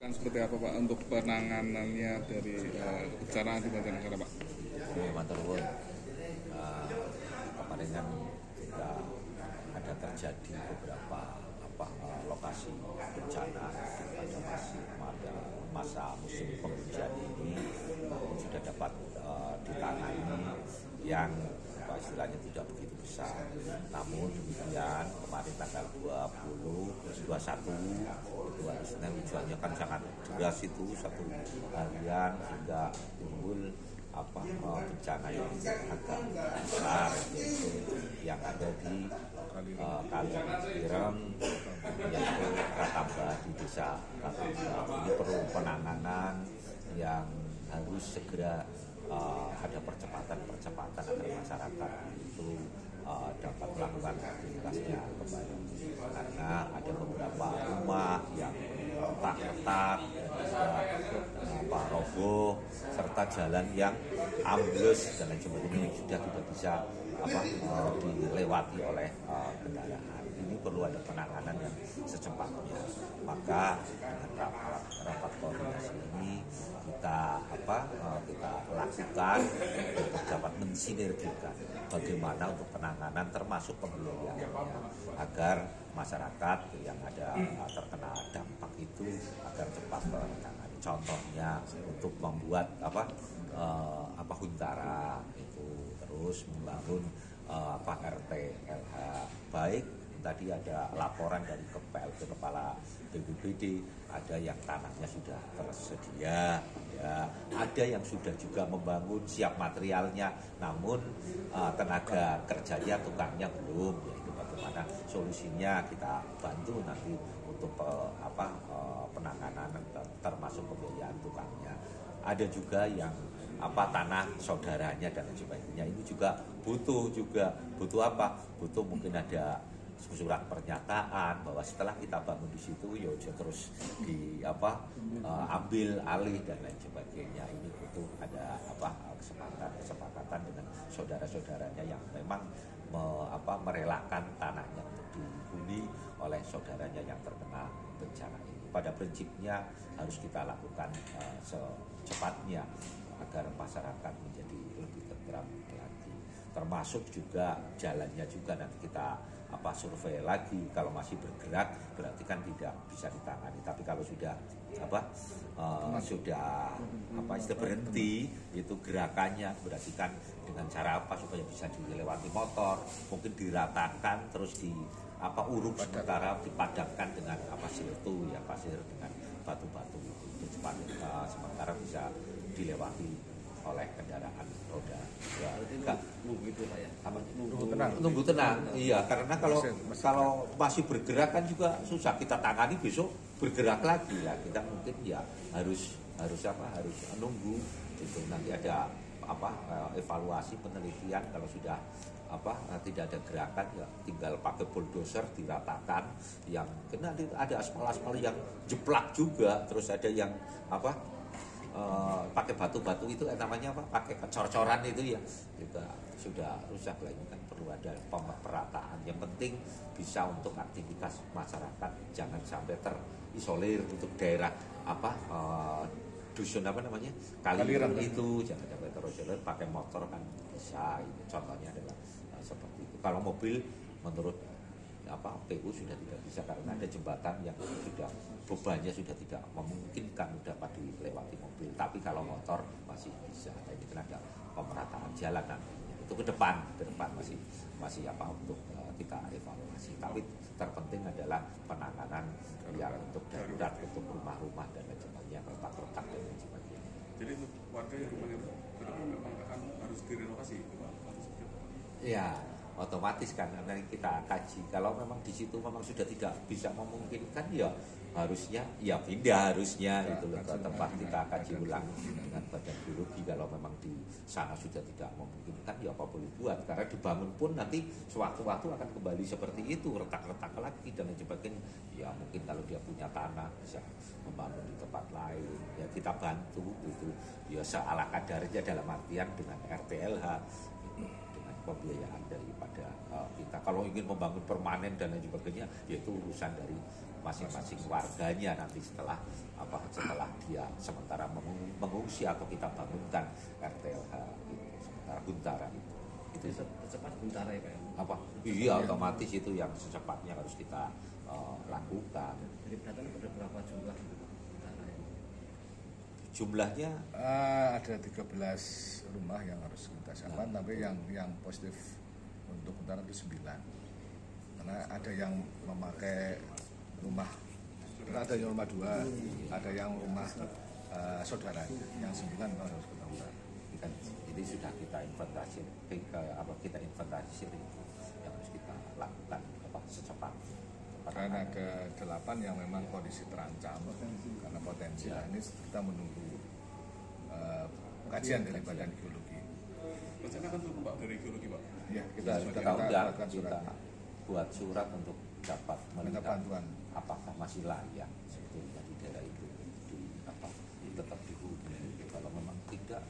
Seperti apa Pak untuk penanganannya dari bencana di Banjarnegara Pak? Matur nuwun. Kemarin kan juga ada terjadi beberapa lokasi bencana pada masa musim penghujan ini sudah dapat ditangani yang istilahnya tidak begitu besar. Namun demikian kemarin tanggal 21 itu harusnya hujannya kan sangat deras, itu satu harian sehingga timbul bencana yang agak besar, yaitu yang ada di Kali Ireng, yaitu Katamba, di desa Katamba. Ini perlu penanganan yang harus segera ada percepatan agar masyarakat itu dapat melakukan aktivitasnya kembali, karena ada beberapa rumah yang retak-retak dan roboh, serta jalan yang ambles dan lain sebagainya yang sudah tidak bisa dilewati oleh kendaraan. Ini perlu ada penanganan yang secepatnya. Maka dengan rapat koordinasi ini kita lakukan untuk dapat mensinergikan bagaimana untuk penanganan termasuk pembiayaannya, agar masyarakat yang ada terkena dampak itu agar cepat tertangani. Contohnya untuk membuat huntara itu, terus membangun RT/LH. Baik tadi ada laporan dari kepala BPBD, ada yang tanahnya sudah tersedia, ya, ada yang sudah juga membangun siap materialnya, namun tenaga kerjanya, tukangnya belum. Yaitu bagaimana solusinya kita bantu nanti untuk penanganan termasuk pembiayaan tukangnya. Ada juga yang tanah saudaranya dan lain sebagainya. Ini juga butuh mungkin ada surat pernyataan bahwa setelah kita bangun di situ ya terus ambil alih dan lain sebagainya. Ini butuh ada kesepakatan dengan saudara-saudaranya yang memang merelakan tanahnya untuk dihuni oleh saudaranya yang terkena bencana ini. Pada prinsipnya harus kita lakukan secepatnya agar masyarakat menjadi lebih tentram lagi. Termasuk juga jalannya juga nanti kita survei lagi. Kalau masih bergerak berarti kan tidak bisa ditangani. Tapi kalau sudah berhenti itu gerakannya, berarti kan dengan cara apa supaya bisa dilewati motor, mungkin diratakan terus uruk sementara dipadatkan dengan pasir dengan batu-batu itu sementara bisa dilewati oleh kendaraan roda. Nunggu itu Pak ya. Nunggu tenang. Iya, karena kalau masih bergerak kan juga susah kita tangani, besok bergerak lagi ya. Kita mungkin ya harus nunggu itu nanti ada evaluasi penelitian. Kalau sudah tidak ada gerakan ya tinggal pakai bulldozer diratakan, yang kena ada aspal-aspal yang jeplak juga, terus ada yang pakai batu-batu itu namanya pakai kecor-coran itu ya juga sudah rusak lah. Ini kan perlu ada pemerataan. Yang penting bisa untuk aktivitas masyarakat, jangan sampai terisolir untuk daerah dusun Kaliran itu jangan sampai terisolir. Pakai motor kan bisa. Ini contohnya adalah seperti itu. Kalau mobil menurut PU sudah tidak bisa karena ada jembatan yang sudah bebannya sudah tidak memungkinkan dapat dilewati mobil. Tapi kalau motor masih bisa. Ini kan ada pemerataan jalan nantinya. Itu ke depan masih untuk kita evaluasi. Tapi terpenting adalah penanganan yang untuk darurat, untuk rumah-rumah dan lain sebagainya, retak-retak dan lain sebagainya. Jadi untuk warga yang rumahnya memang akan harus direnovasi, ya, otomatis kan nanti kita kaji. Kalau memang di situ memang sudah tidak bisa memungkinkan ya harusnya ya pindah itu ke tempat kita kaji ulang dengan badan geologi. Kalau memang di sana sudah tidak memungkinkan ya apa boleh buat, karena dibangun pun nanti sewaktu-waktu akan kembali seperti itu, retak-retak lagi dan lain sebagainya. Ya mungkin kalau dia punya tanah bisa membangun di tempat lain, ya kita bantu itu ya seala kadarnya, dalam artian dengan RT/LH dengan pembiayaan daripada kita. Kalau ingin membangun permanen dan lain sebagainya, yaitu urusan dari masing-masing warganya nanti setelah dia sementara mengungsi atau kita bangunkan RTLH gitu, sementara Huntara itu cepat Huntara ya Pak ya? apa? Iya, otomatis itu yang secepatnya harus kita lakukan. Jadi berarti ada berapa jumlah Huntara ya? Jumlahnya ada 13 rumah yang harus kita siapkan, tapi yang positif untuk Huntara itu 9. Karena ada yang memakai rumah, ada yang rumah 2, ada yang rumah saudara, yang 9 harus kita Huntara. kan ini sudah kita inventarisir kita inventarisir itu yang harus kita lakukan secepatnya. Karena ada 8 yang memang kondisi terancam karena potensial. Ini kita menunggu kajian dari Badan Geologi. Rencana kan tuh Pak dari geologi Pak. Ya, Kita kita udah suratnya. kita buat surat untuk dapat Minta melihat bantuan. apakah masih layak sebetulnya di daerah itu tetap dihuni. Kalau memang tidak